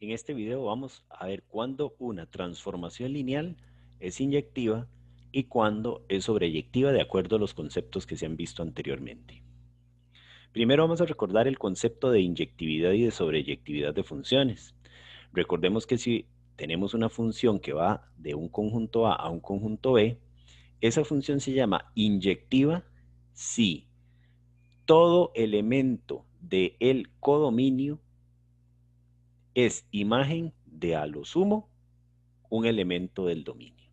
En este video vamos a ver cuándo una transformación lineal es inyectiva y cuándo es sobreyectiva de acuerdo a los conceptos que se han visto anteriormente. Primero vamos a recordar el concepto de inyectividad y de sobreyectividad de funciones. Recordemos que si tenemos una función que va de un conjunto A un conjunto B, esa función se llama inyectiva si todo elemento del codominio es imagen de a lo sumo un elemento del dominio.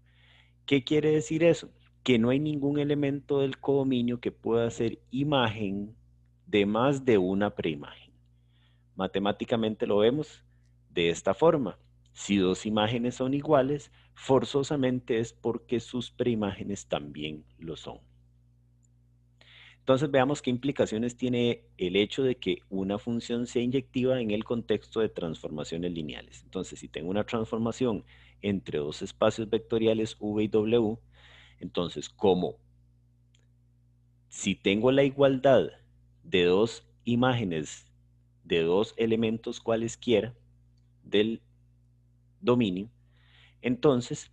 ¿Qué quiere decir eso? Que no hay ningún elemento del codominio que pueda ser imagen de más de una preimagen. Matemáticamente lo vemos de esta forma. Si dos imágenes son iguales, forzosamente es porque sus preimágenes también lo son. Entonces veamos qué implicaciones tiene el hecho de que una función sea inyectiva en el contexto de transformaciones lineales. Entonces, si tengo una transformación entre dos espacios vectoriales V y W, entonces como si tengo la igualdad de dos imágenes de dos elementos cualesquiera del dominio, entonces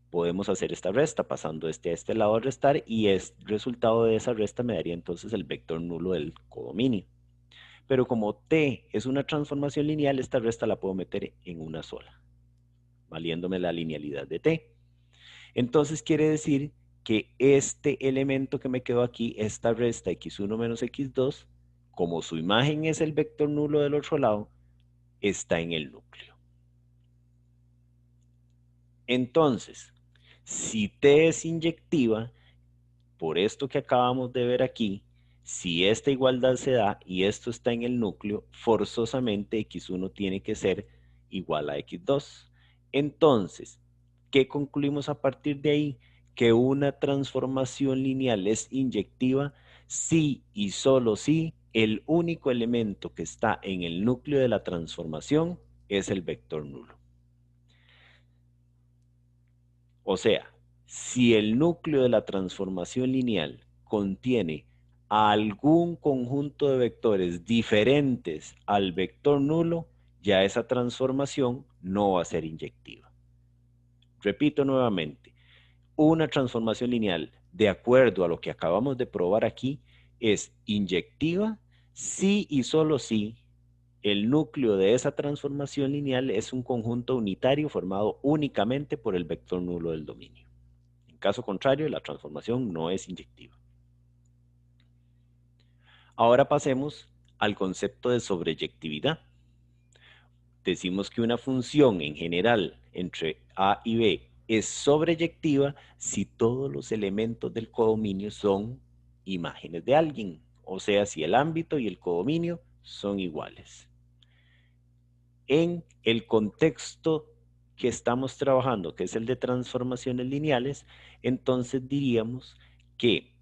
podemos hacer esta resta pasando este a este lado a restar y el resultado de esa resta me daría entonces el vector nulo del codominio. Pero como T es una transformación lineal, esta resta la puedo meter en una sola, valiéndome la linealidad de T. Entonces quiere decir que este elemento que me quedó aquí, esta resta x1 menos x2, como su imagen es el vector nulo del otro lado, está en el núcleo. Entonces, si T es inyectiva, por esto que acabamos de ver aquí, si esta igualdad se da y esto está en el núcleo, forzosamente x1 tiene que ser igual a x2. Entonces, ¿qué concluimos a partir de ahí? Que una transformación lineal es inyectiva si y solo si el único elemento que está en el núcleo de la transformación es el vector nulo. O sea, si el núcleo de la transformación lineal contiene algún conjunto de vectores diferentes al vector nulo, ya esa transformación no va a ser inyectiva. Repito nuevamente, una transformación lineal, de acuerdo a lo que acabamos de probar aquí, es inyectiva si y solo si el núcleo de esa transformación lineal es un conjunto unitario formado únicamente por el vector nulo del dominio. En caso contrario, la transformación no es inyectiva. Ahora pasemos al concepto de sobreyectividad. Decimos que una función en general entre A y B es sobreyectiva si todos los elementos del codominio son imágenes de alguien, o sea, si el ámbito y el codominio son iguales. En el contexto que estamos trabajando, que es el de transformaciones lineales, entonces diríamos que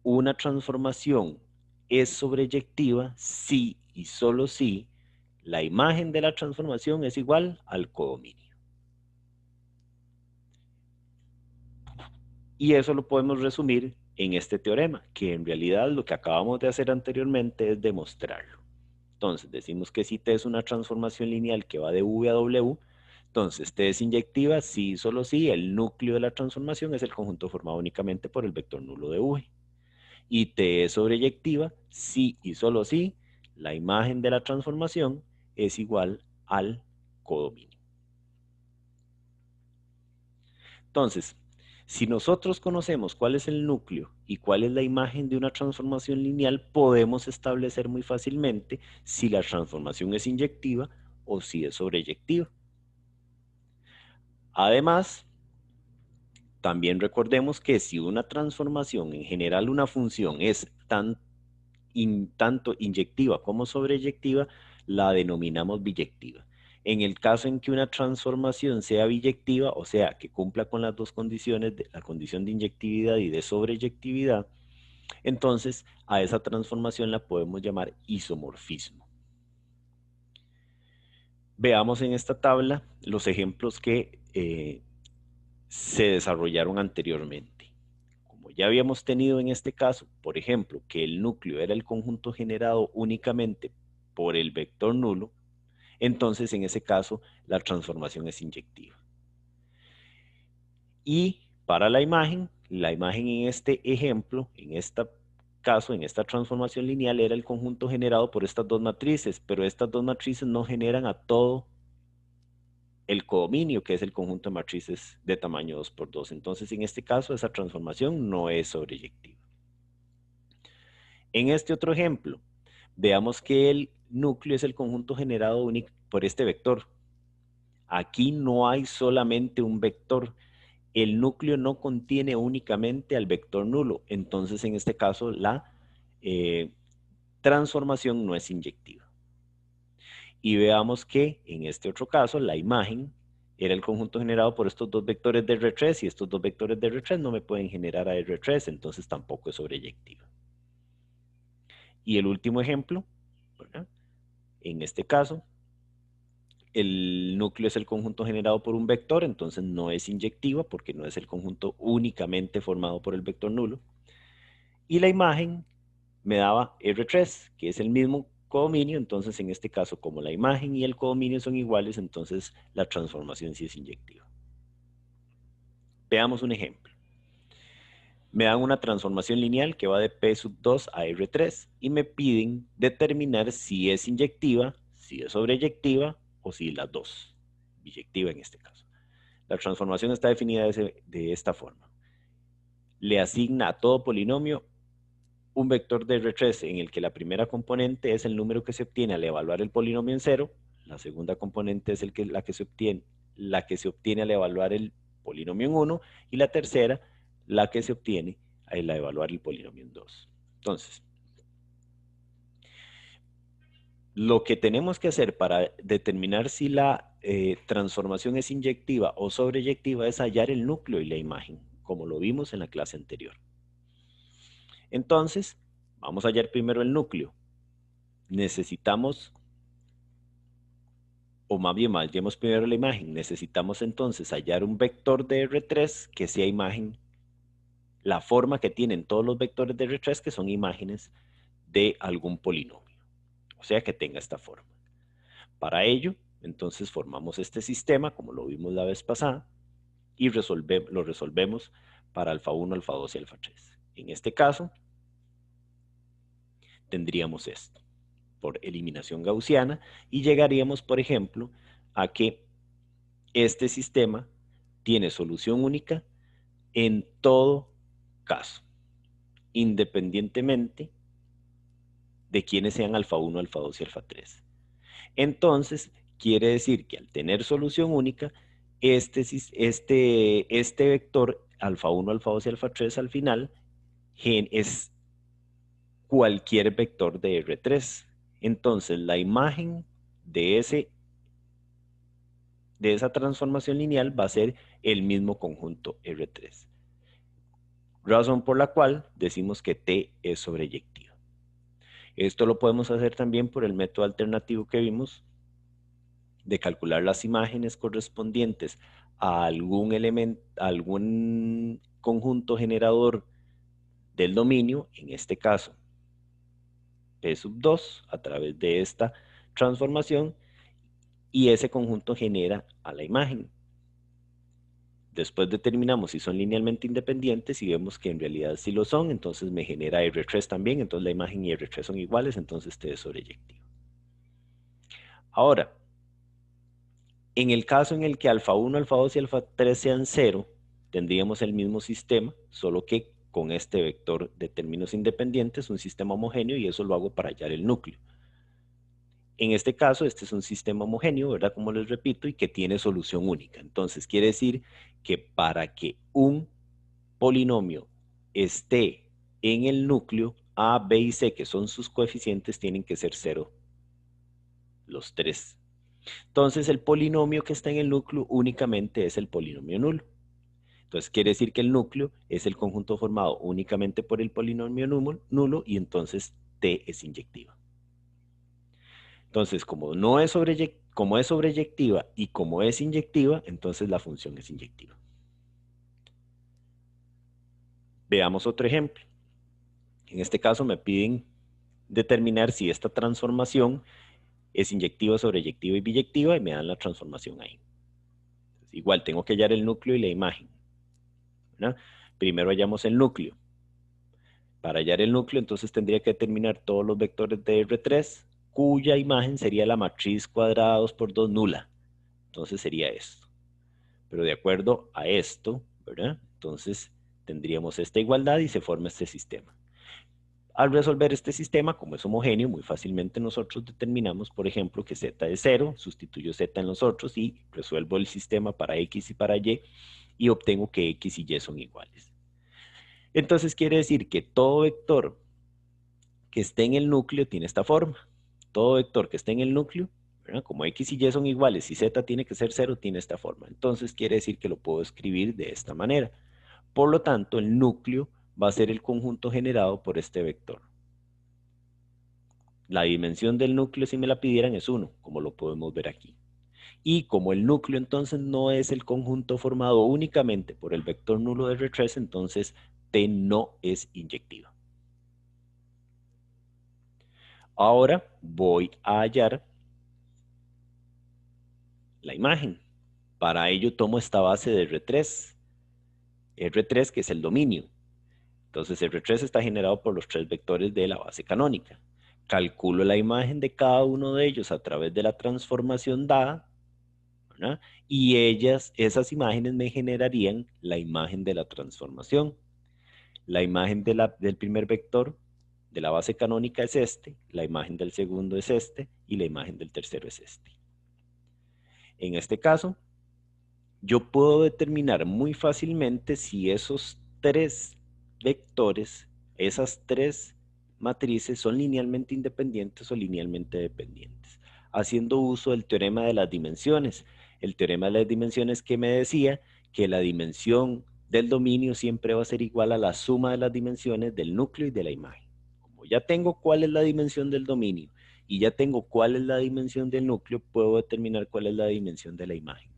una transformación es sobreyectiva si y solo si la imagen de la transformación es igual al codominio. Y eso lo podemos resumir en este teorema, que en realidad lo que acabamos de hacer anteriormente es demostrarlo. Entonces, decimos que si T es una transformación lineal que va de V a W, entonces T es inyectiva si y solo si el núcleo de la transformación es el conjunto formado únicamente por el vector nulo de V. Y T es sobreyectiva si y solo si la imagen de la transformación es igual al codominio. Entonces, si nosotros conocemos cuál es el núcleo y cuál es la imagen de una transformación lineal, podemos establecer muy fácilmente si la transformación es inyectiva o si es sobreyectiva. Además, también recordemos que si una transformación, en general una función, es tanto inyectiva como sobreyectiva, la denominamos biyectiva. En el caso en que una transformación sea biyectiva, o sea, que cumpla con las dos condiciones, la condición de inyectividad y de sobreyectividad, entonces a esa transformación la podemos llamar isomorfismo. Veamos en esta tabla los ejemplos que se desarrollaron anteriormente. Como ya habíamos tenido en este caso, por ejemplo, que el núcleo era el conjunto generado únicamente por el vector nulo, entonces en ese caso la transformación es inyectiva. Y para la imagen en este ejemplo, en este caso, en esta transformación lineal, era el conjunto generado por estas dos matrices, pero estas dos matrices no generan a todo el codominio, que es el conjunto de matrices de tamaño 2 por 2. Entonces, en este caso, esa transformación no es sobreyectiva. En este otro ejemplo, veamos que el núcleo es el conjunto generado por este vector. Aquí no hay solamente un vector. El núcleo no contiene únicamente al vector nulo. Entonces, en este caso, la transformación no es inyectiva. Y veamos que en este otro caso, la imagen era el conjunto generado por estos dos vectores de R3 y estos dos vectores de R3 no me pueden generar a R3, entonces tampoco es sobreyectiva. Y el último ejemplo, ¿verdad? En este caso, el núcleo es el conjunto generado por un vector, entonces no es inyectiva porque no es el conjunto únicamente formado por el vector nulo. Y la imagen me daba R3, que es el mismo codominio, entonces en este caso, como la imagen y el codominio son iguales, entonces la transformación sí es inyectiva. Veamos un ejemplo. Me dan una transformación lineal que va de P sub 2 a R3 y me piden determinar si es inyectiva, si es sobreyectiva o si las dos, biyectiva en este caso. La transformación está definida de esta forma. Le asigna a todo polinomio un vector de R3 en el que la primera componente es el número que se obtiene al evaluar el polinomio en cero, la segunda componente es la que se obtiene al evaluar el polinomio en 1 y la tercera la que se obtiene al evaluar el polinomio en 2. Entonces, lo que tenemos que hacer para determinar si la transformación es inyectiva o sobreyectiva es hallar el núcleo y la imagen, como lo vimos en la clase anterior. Entonces, vamos a hallar primero el núcleo. Necesitamos, o más bien hallemos primero la imagen. Necesitamos entonces hallar un vector de R3 que sea imagen, la forma que tienen todos los vectores de R3 que son imágenes de algún polinomio. O sea, que tenga esta forma. Para ello, entonces formamos este sistema, como lo vimos la vez pasada, y lo resolvemos para alfa 1, alfa 2 y alfa 3. En este caso, tendríamos esto por eliminación gaussiana y llegaríamos, por ejemplo, a que este sistema tiene solución única en todo caso, independientemente de quiénes sean alfa 1, alfa 2 y alfa 3. Entonces, quiere decir que al tener solución única, este vector alfa 1, alfa 2 y alfa 3 al final es cualquier vector de R3. Entonces, la imagen de esa transformación lineal va a ser el mismo conjunto R3. Razón por la cual decimos que T es sobreyectiva. Esto lo podemos hacer también por el método alternativo que vimos de calcular las imágenes correspondientes a algún conjunto generador del dominio, en este caso P sub 2, a través de esta transformación, y ese conjunto genera a la imagen. Después determinamos si son linealmente independientes y vemos que en realidad sí lo son, entonces me genera R3 también, entonces la imagen y R3 son iguales, entonces T es sobreyectivo. Ahora, en el caso en el que alfa 1, alfa 2 y alfa 3 sean 0, tendríamos el mismo sistema, solo que con este vector de términos independientes, un sistema homogéneo, y eso lo hago para hallar el núcleo. En este caso, este es un sistema homogéneo, ¿verdad? Como les repito, y que tiene solución única. Entonces, quiere decir que para que un polinomio esté en el núcleo, A, B y C, que son sus coeficientes, tienen que ser 0, los tres. Entonces, el polinomio que está en el núcleo únicamente es el polinomio nulo. Entonces, quiere decir que el núcleo es el conjunto formado únicamente por el polinomio nulo y entonces T es inyectiva. Entonces, como es sobreyectiva y como es inyectiva, entonces la función es inyectiva. Veamos otro ejemplo. En este caso me piden determinar si esta transformación es inyectiva, sobreyectiva y biyectiva, y me dan la transformación ahí. Entonces, igual, tengo que hallar el núcleo y la imagen, ¿verdad? Primero hallamos el núcleo. Para hallar el núcleo, entonces tendría que determinar todos los vectores de R3, cuya imagen sería la matriz cuadrada 2 por 2 nula. Entonces sería esto. Pero de acuerdo a esto, ¿verdad? Entonces tendríamos esta igualdad y se forma este sistema. Al resolver este sistema, como es homogéneo, muy fácilmente nosotros determinamos, por ejemplo, que z es 0, sustituyo z en los otros y resuelvo el sistema para x y para y obtengo que x y y son iguales. Entonces quiere decir que todo vector que esté en el núcleo tiene esta forma. Todo vector que esté en el núcleo, ¿verdad? Como x y y son iguales y z tiene que ser 0, tiene esta forma. Entonces quiere decir que lo puedo escribir de esta manera. Por lo tanto, el núcleo va a ser el conjunto generado por este vector. La dimensión del núcleo, si me la pidieran, es 1, como lo podemos ver aquí. Y como el núcleo entonces no es el conjunto formado únicamente por el vector nulo de R3, entonces T no es inyectiva. Ahora voy a hallar la imagen. Para ello tomo esta base de R3. R3 que es el dominio. Entonces R3 está generado por los tres vectores de la base canónica. Calculo la imagen de cada uno de ellos a través de la transformación dada, ¿verdad? Y esas imágenes me generarían la imagen de la transformación. La imagen del primer vector de la base canónica es este, la imagen del segundo es este y la imagen del tercero es este. En este caso, yo puedo determinar muy fácilmente si esos tres vectores, esas tres matrices son linealmente independientes o linealmente dependientes, haciendo uso del teorema de las dimensiones. El teorema de las dimensiones que me decía que la dimensión del dominio siempre va a ser igual a la suma de las dimensiones del núcleo y de la imagen. Como ya tengo cuál es la dimensión del dominio y ya tengo cuál es la dimensión del núcleo, puedo determinar cuál es la dimensión de la imagen.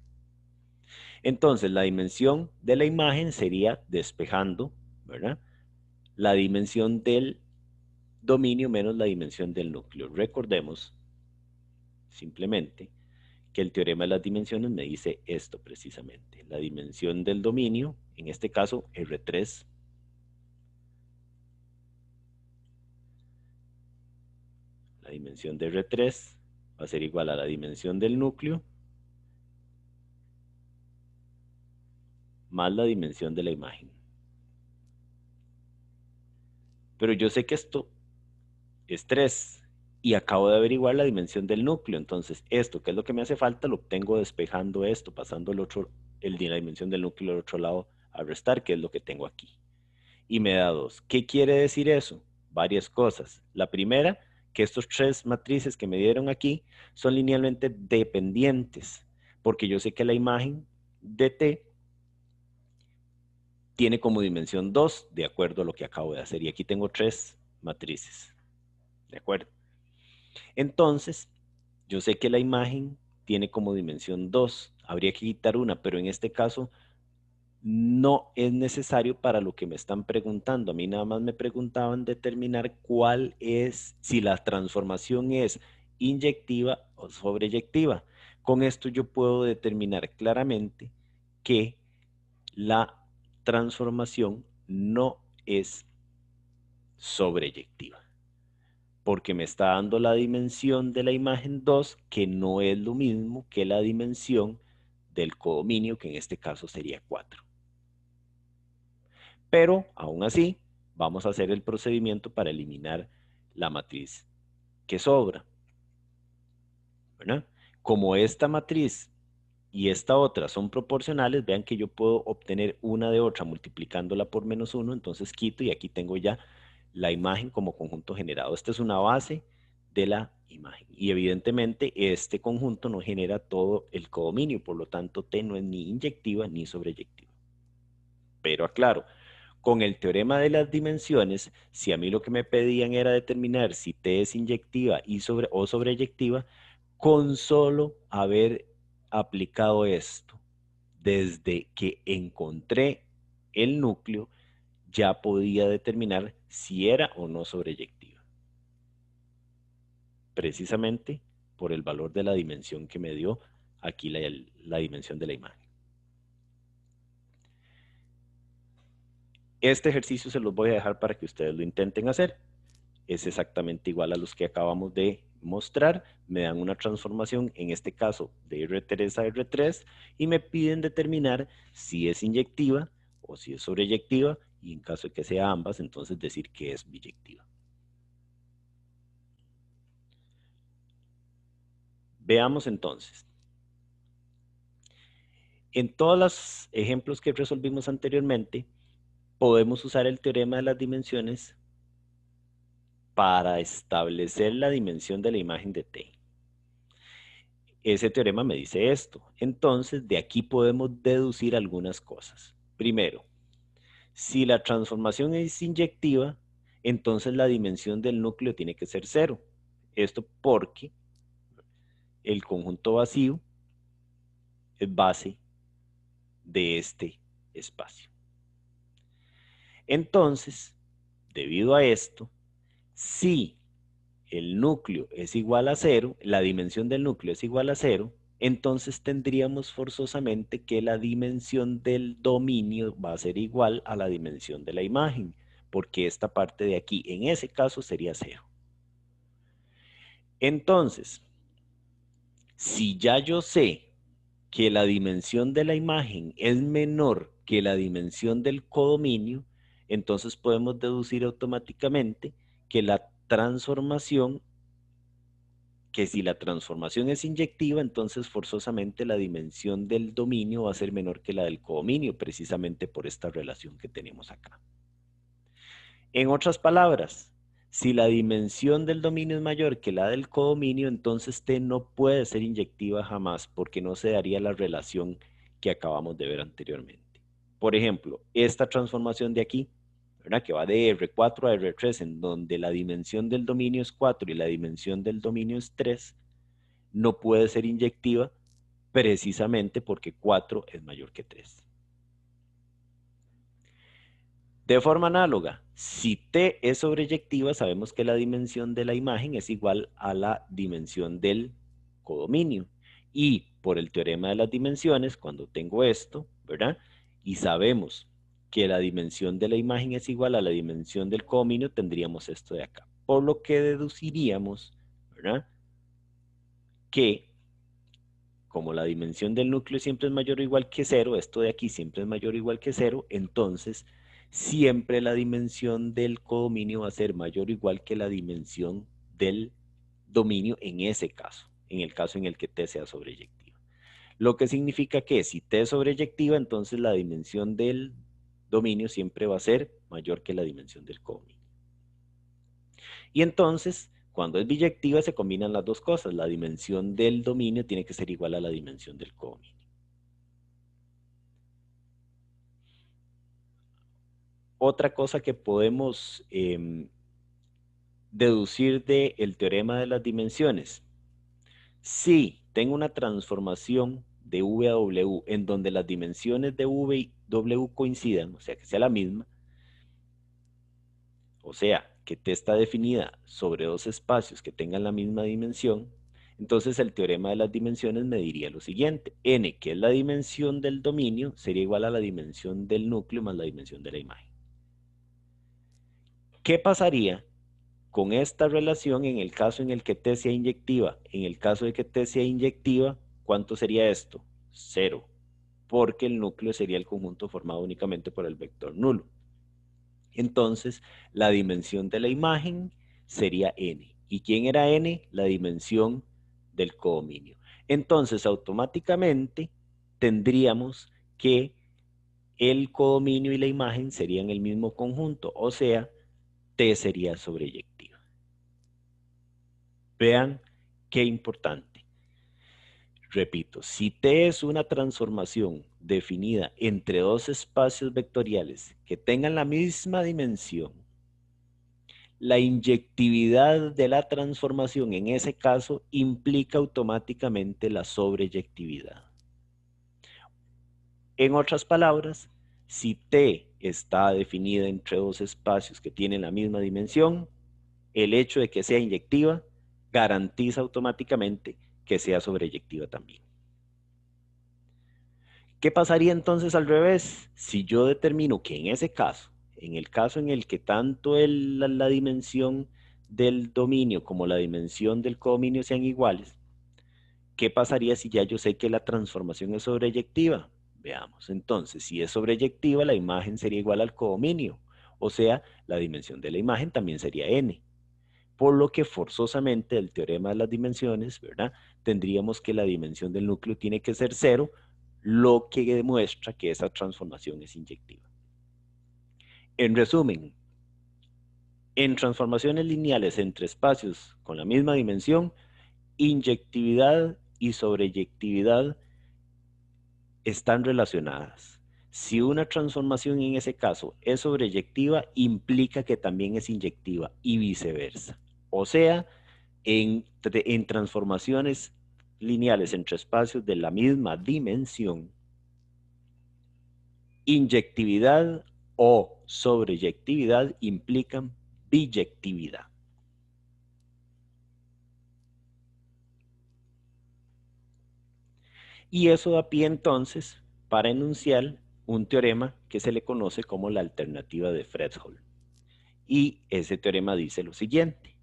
Entonces, la dimensión de la imagen sería despejando, ¿verdad? La dimensión del dominio menos la dimensión del núcleo. Recordemos simplemente que el teorema de las dimensiones me dice esto precisamente. La dimensión del dominio, en este caso R3, la dimensión de R3 va a ser igual a la dimensión del núcleo más la dimensión de la imagen. Pero yo sé que esto es 3 y acabo de averiguar la dimensión del núcleo. Entonces, esto, que es lo que me hace falta, lo obtengo despejando esto, pasando la dimensión del núcleo al otro lado a restar, que es lo que tengo aquí. Y me da 2. ¿Qué quiere decir eso? Varias cosas. La primera, que estos tres matrices que me dieron aquí son linealmente dependientes, porque yo sé que la imagen de T tiene como dimensión 2, de acuerdo a lo que acabo de hacer. Y aquí tengo tres matrices. ¿De acuerdo? Entonces, yo sé que la imagen tiene como dimensión 2. Habría que quitar una, pero en este caso no es necesario para lo que me están preguntando. A mí nada más me preguntaban determinar cuál es, si la transformación es inyectiva o sobreyectiva. Con esto yo puedo determinar claramente que la transformación no es sobreyectiva, porque me está dando la dimensión de la imagen 2, que no es lo mismo que la dimensión del codominio, que en este caso sería 4. Pero, aún así, vamos a hacer el procedimiento para eliminar la matriz que sobra, ¿verdad? Como esta matriz y esta otra son proporcionales, vean que yo puedo obtener una de otra multiplicándola por -1, entonces quito y aquí tengo ya la imagen como conjunto generado. Esta es una base de la imagen y evidentemente este conjunto no genera todo el codominio, por lo tanto T no es ni inyectiva ni sobreyectiva. Pero aclaro, con el teorema de las dimensiones, si a mí lo que me pedían era determinar si T es inyectiva o sobreyectiva, con solo haber aplicado esto, desde que encontré el núcleo, ya podía determinar si era o no sobreyectiva. Precisamente por el valor de la dimensión que me dio aquí la dimensión de la imagen. Este ejercicio se los voy a dejar para que ustedes lo intenten hacer. Es exactamente igual a los que acabamos de mostrar. Me dan una transformación, en este caso de R3 a R3, y me piden determinar si es inyectiva o si es sobreyectiva, y en caso de que sea ambas, entonces decir que es biyectiva. Veamos entonces. En todos los ejemplos que resolvimos anteriormente, podemos usar el teorema de las dimensiones para establecer la dimensión de la imagen de T. Ese teorema me dice esto. Entonces, de aquí podemos deducir algunas cosas. Primero, si la transformación es inyectiva, entonces la dimensión del núcleo tiene que ser 0. Esto porque el conjunto vacío es base de este espacio. Entonces, debido a esto, si el núcleo es igual a 0, la dimensión del núcleo es igual a 0, entonces tendríamos forzosamente que la dimensión del dominio va a ser igual a la dimensión de la imagen, porque esta parte de aquí, en ese caso, sería 0. Entonces, si ya yo sé que la dimensión de la imagen es menor que la dimensión del codominio, entonces podemos deducir automáticamente que si la transformación es inyectiva, entonces forzosamente la dimensión del dominio va a ser menor que la del codominio, precisamente por esta relación que tenemos acá. En otras palabras, si la dimensión del dominio es mayor que la del codominio, entonces T no puede ser inyectiva jamás, porque no se daría la relación que acabamos de ver anteriormente. Por ejemplo, esta transformación de aquí, ¿verdad?, que va de R4 a R3, en donde la dimensión del dominio es 4 y la dimensión del dominio es 3, no puede ser inyectiva precisamente porque 4 es mayor que 3. De forma análoga, si T es sobreyectiva, sabemos que la dimensión de la imagen es igual a la dimensión del codominio. Y por el teorema de las dimensiones, cuando tengo esto, ¿verdad?, y sabemos que la dimensión de la imagen es igual a la dimensión del codominio, tendríamos esto de acá. Por lo que deduciríamos, ¿verdad?, que como la dimensión del núcleo siempre es mayor o igual que 0, esto de aquí siempre es mayor o igual que 0, entonces siempre la dimensión del codominio va a ser mayor o igual que la dimensión del dominio en ese caso, en el caso en el que T sea sobreyectiva. Lo que significa que si T es sobreyectiva, entonces la dimensión del dominio siempre va a ser mayor que la dimensión del codominio. Y entonces, cuando es biyectiva, se combinan las dos cosas. La dimensión del dominio tiene que ser igual a la dimensión del codominio. Otra cosa que podemos deducir del teorema de las dimensiones. Si tengo una transformación de V a W en donde las dimensiones de V y W coincidan, o sea, que sea la misma, o sea, que T está definida sobre dos espacios que tengan la misma dimensión, entonces el teorema de las dimensiones me diría lo siguiente: n, que es la dimensión del dominio, sería igual a la dimensión del núcleo más la dimensión de la imagen. ¿Qué pasaría con esta relación en el caso en el que T sea inyectiva? En el caso de que T sea inyectiva, ¿cuánto sería esto? 0, porque el núcleo sería el conjunto formado únicamente por el vector nulo. Entonces, la dimensión de la imagen sería n. ¿Y quién era n? La dimensión del codominio. Entonces, automáticamente tendríamos que el codominio y la imagen serían el mismo conjunto, o sea, T sería sobreyectiva. Vean qué importante. Repito, si T es una transformación definida entre dos espacios vectoriales que tengan la misma dimensión, la inyectividad de la transformación en ese caso implica automáticamente la sobreyectividad. En otras palabras, si T está definida entre dos espacios que tienen la misma dimensión, el hecho de que sea inyectiva garantiza automáticamente que sea sobreyectiva también. ¿Qué pasaría entonces al revés? Si yo determino que en ese caso, en el caso en el que tanto la dimensión del dominio como la dimensión del codominio sean iguales, ¿qué pasaría si ya yo sé que la transformación es sobreyectiva? Veamos, entonces, si es sobreyectiva, la imagen sería igual al codominio, o sea, la dimensión de la imagen también sería n. Por lo que forzosamente el teorema de las dimensiones, ¿verdad? Tendríamos que la dimensión del núcleo tiene que ser 0, lo que demuestra que esa transformación es inyectiva. En resumen, en transformaciones lineales entre espacios con la misma dimensión, inyectividad y sobreyectividad están relacionadas. Si una transformación en ese caso es sobreyectiva, implica que también es inyectiva y viceversa. O sea, en transformaciones lineales entre espacios de la misma dimensión, inyectividad o sobreyectividad implican biyectividad. Y eso da pie entonces para enunciar un teorema que se le conoce como la alternativa de Fredholm. Y ese teorema dice lo siguiente: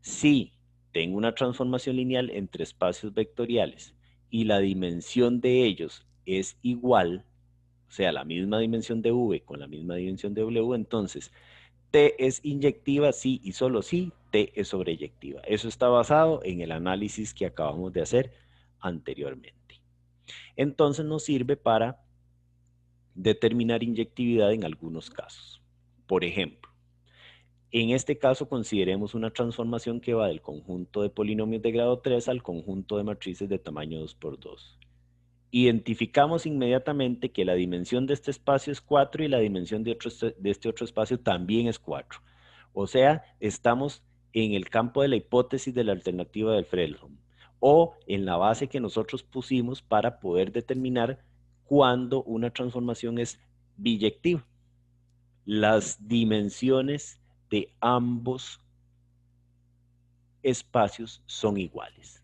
si tengo una transformación lineal entre espacios vectoriales y la dimensión de ellos es igual, o sea, la misma dimensión de V con la misma dimensión de W, entonces T es inyectiva si y solo si T es sobreyectiva. Eso está basado en el análisis que acabamos de hacer anteriormente. Entonces nos sirve para determinar inyectividad en algunos casos. Por ejemplo, en este caso consideremos una transformación que va del conjunto de polinomios de grado 3 al conjunto de matrices de tamaño 2×2. Identificamos inmediatamente que la dimensión de este espacio es 4 y la dimensión de este otro espacio también es 4. O sea, estamos en el campo de la hipótesis de la alternativa del Fredholm, o en la base que nosotros pusimos para poder determinar cuándo una transformación es biyectiva. Las dimensiones de ambos espacios son iguales.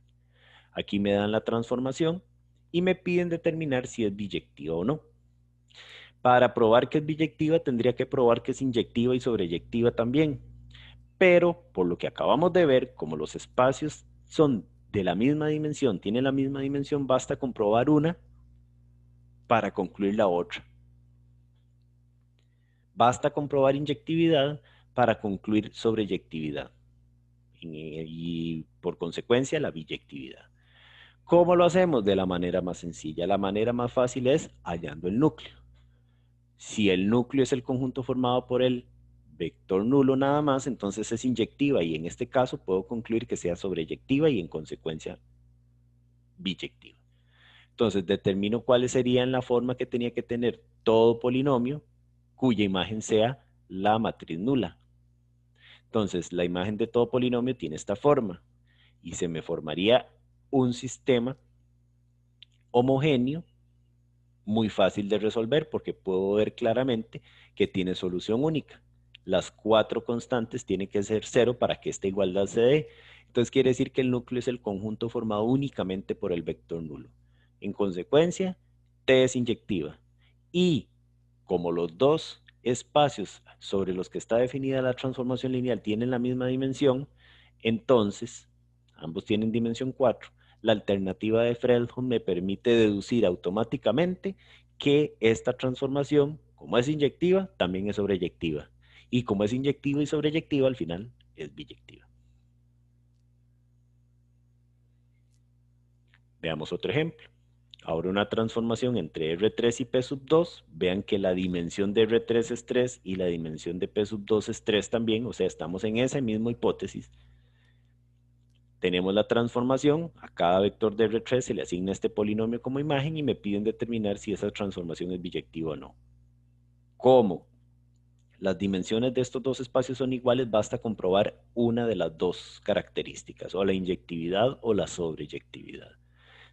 Aquí me dan la transformación y me piden determinar si es biyectiva o no. Para probar que es biyectiva tendría que probar que es inyectiva y sobreyectiva también. Pero por lo que acabamos de ver, como los espacios son de la misma dimensión, tienen la misma dimensión, basta comprobar una para concluir la otra. Basta comprobar inyectividad para concluir sobreyectividad. Y por consecuencia la biyectividad. ¿Cómo lo hacemos? De la manera más sencilla. La manera más fácil es hallando el núcleo. Si el núcleo es el conjunto formado por el vector nulo nada más, entonces es inyectiva y en este caso puedo concluir que sea sobreyectiva y en consecuencia biyectiva. Entonces determino cuáles serían la forma que tenía que tener todo polinomio cuya imagen sea la matriz nula. Entonces la imagen de todo polinomio tiene esta forma y se me formaría un sistema homogéneo muy fácil de resolver porque puedo ver claramente que tiene solución única. Las 4 constantes tienen que ser 0 para que esta igualdad se dé. Entonces quiere decir que el núcleo es el conjunto formado únicamente por el vector nulo. En consecuencia, T es inyectiva. Y como los dos espacios sobre los que está definida la transformación lineal tienen la misma dimensión, entonces ambos tienen dimensión 4. La alternativa de Fredholm me permite deducir automáticamente que esta transformación, como es inyectiva, también es sobreyectiva. Y como es inyectiva y sobreyectiva, al final es biyectiva. Veamos otro ejemplo. Ahora una transformación entre R3 y P sub 2. Vean que la dimensión de R3 es 3 y la dimensión de P sub 2 es 3 también. O sea, estamos en esa misma hipótesis. Tenemos la transformación, a cada vector de R3 se le asigna este polinomio como imagen y me piden determinar si esa transformación es biyectiva o no. ¿Cómo? Las dimensiones de estos dos espacios son iguales, basta comprobar una de las dos características, o la inyectividad o la sobreyectividad.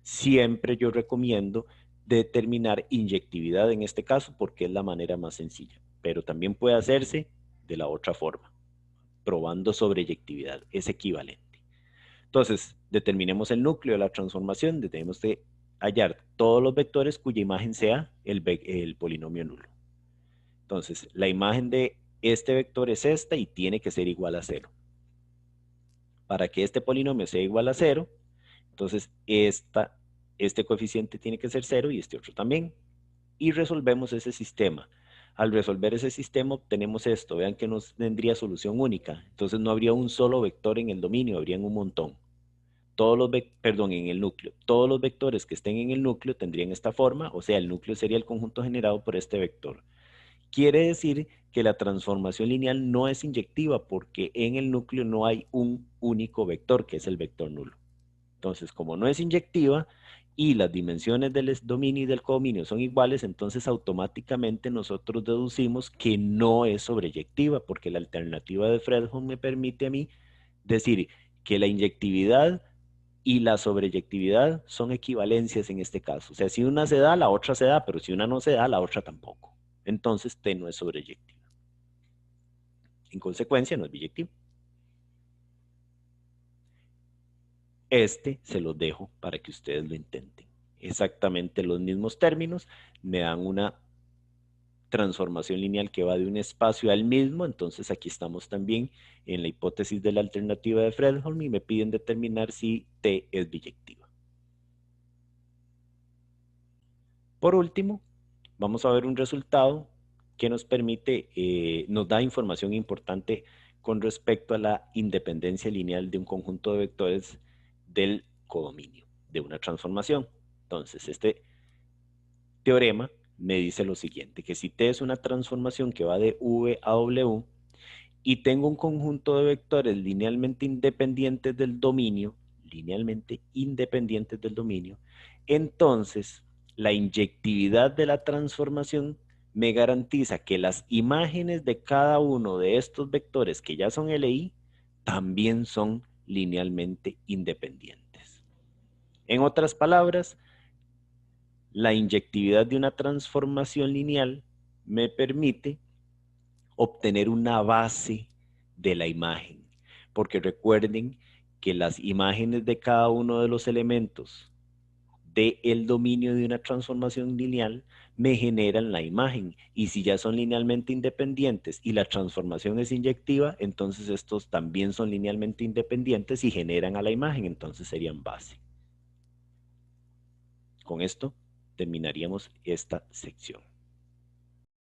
Siempre yo recomiendo determinar inyectividad en este caso porque es la manera más sencilla, pero también puede hacerse de la otra forma, probando sobreyectividad, es equivalente. Entonces, determinemos el núcleo de la transformación, tenemos que hallar todos los vectores cuya imagen sea el polinomio nulo. Entonces, la imagen de este vector es esta y tiene que ser igual a 0. Para que este polinomio sea igual a 0, entonces este coeficiente tiene que ser 0 y este otro también. Y resolvemos ese sistema. Al resolver ese sistema obtenemos esto. Vean que nos tendría solución única. Entonces no habría un solo vector en el dominio, habrían un montón. En el núcleo. Todos los vectores que estén en el núcleo tendrían esta forma, o sea, el núcleo sería el conjunto generado por este vector. Quiere decir que la transformación lineal no es inyectiva porque en el núcleo no hay un único vector, que es el vector nulo. Entonces, como no es inyectiva y las dimensiones del dominio y del codominio son iguales, entonces automáticamente nosotros deducimos que no es sobreyectiva, porque la alternativa de Fredholm me permite a mí decir que la inyectividad y la sobreyectividad son equivalencias en este caso. O sea, si una se da, la otra se da, pero si una no se da, la otra tampoco. Entonces, T no es sobreyectiva. En consecuencia, no es biyectiva. Se los dejo para que ustedes lo intenten. Exactamente los mismos términos me dan una transformación lineal que va de un espacio al mismo, entonces aquí estamos también en la hipótesis de la alternativa de Fredholm y me piden determinar si T es biyectiva. Por último, vamos a ver un resultado que nos permite, nos da información importante con respecto a la independencia lineal de un conjunto de vectores del codominio, de una transformación. Entonces, este teorema me dice lo siguiente, que si T es una transformación que va de V a W y tengo un conjunto de vectores linealmente independientes del dominio, entonces la inyectividad de la transformación me garantiza que las imágenes de cada uno de estos vectores que ya son LI también son linealmente independientes. En otras palabras, la inyectividad de una transformación lineal me permite obtener una base de la imagen, porque recuerden que las imágenes de cada uno de los elementos del dominio de una transformación lineal me generan la imagen, y si ya son linealmente independientes y la transformación es inyectiva, entonces estos también son linealmente independientes y generan a la imagen, entonces serían base. Con esto terminaríamos esta sección.